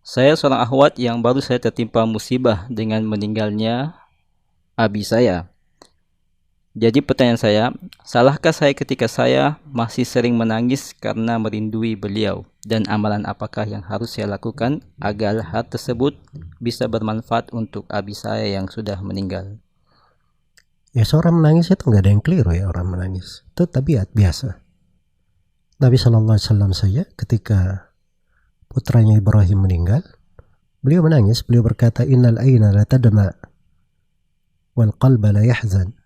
Saya seorang akhwat yang baru saya tertimpa musibah dengan meninggalnya abi saya. Jadi pertanyaan saya, salahkah saya ketika saya masih sering menangis karena merindui beliau? Dan amalan apakah yang harus saya lakukan agar hal tersebut bisa bermanfaat untuk abi saya yang sudah meninggal? Ya, seorang menangis itu nggak ada yang keliru ya, orang menangis. Itu tabiat biasa. Nabi SAW saja ketika putranya Ibrahim meninggal, beliau menangis, beliau berkata, Innal aina la tadma wal qalba la yahzan.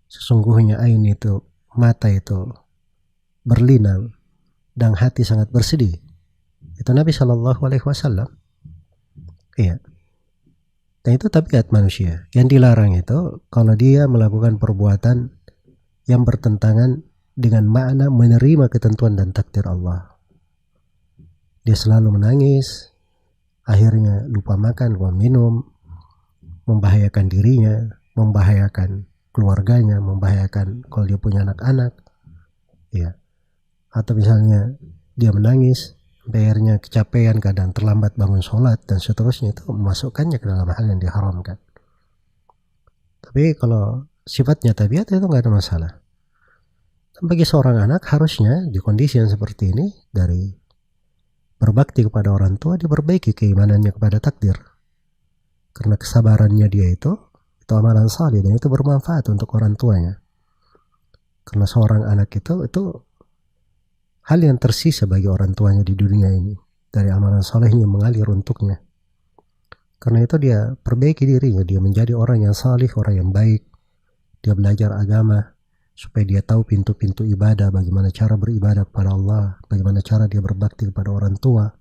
Sesungguhnya ain itu, mata itu berlinang dan hati sangat bersedih. Itu Nabi SAW. Iya. Dan itu tabiat manusia. Yang dilarang itu kalau dia melakukan perbuatan yang bertentangan dengan makna menerima ketentuan dan takdir Allah. Dia selalu menangis, akhirnya lupa makan, lupa minum, membahayakan dirinya, membahayakan keluarganya, membahayakan kalau dia punya anak-anak, ya. Atau misalnya dia menangis, akhirnya kecapean, kadang terlambat bangun sholat dan seterusnya, itu memasukkannya ke dalam hal yang diharamkan. Tapi kalau sifatnya tabiat itu nggak ada masalah. Dan bagi seorang anak harusnya di kondisi yang seperti ini, dari berbakti kepada orang tua, diperbaiki keimanannya kepada takdir. Karena kesabarannya dia itu amalan saleh dan itu bermanfaat untuk orang tuanya. Karena seorang anak itu hal yang tersisa bagi orang tuanya di dunia ini dari amalan salehnya mengalir untuknya. Karena itu dia perbaiki dirinya, dia menjadi orang yang saleh, orang yang baik. Dia belajar agama supaya dia tahu pintu-pintu ibadah, bagaimana cara beribadah kepada Allah, bagaimana cara dia berbakti kepada orang tua.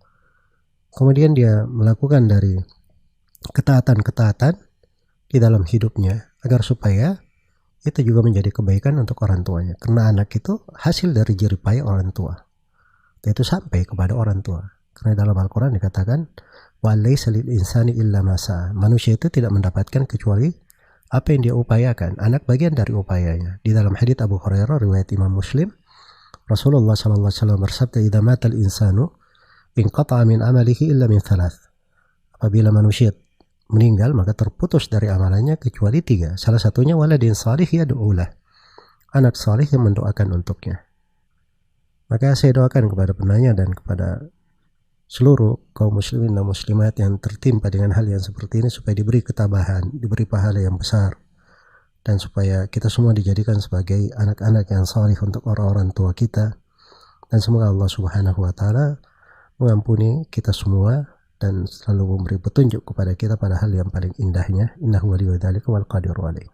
Kemudian dia melakukan dari ketaatan-ketaatan di dalam hidupnya agar supaya itu juga menjadi kebaikan untuk orang tuanya. Karena anak itu hasil dari jerih payah orang tua. Dan itu sampai kepada orang tua. Karena dalam Al-Quran dikatakan, wa laysa lil insani illa ma sa'a. Manusia itu tidak mendapatkan kecuali apa yang dia upayakan. Anak bagian dari upayanya. Di dalam hadits Abu Hurairah riwayat Imam Muslim, Rasulullah SAW bersabda, idza matal insanu inqata'a min amalihi illa min thalath. Apabila manusia meninggal maka terputus dari amalannya kecuali 3. Salah satunya waladin salih yad'ulah, anak salih yang mendoakan untuknya. Maka saya doakan kepada penanya dan kepada seluruh kaum muslimin dan muslimat yang tertimpa dengan hal yang seperti ini supaya diberi ketabahan, diberi pahala yang besar, dan supaya kita semua dijadikan sebagai anak-anak yang salih untuk orang-orang tua kita. Dan semoga Allah Subhanahu wa taala mengampuni kita semua dan selalu memberi petunjuk kepada kita pada hal yang paling indahnya. Innahu waliyyu dzalika wal qadiru alaih.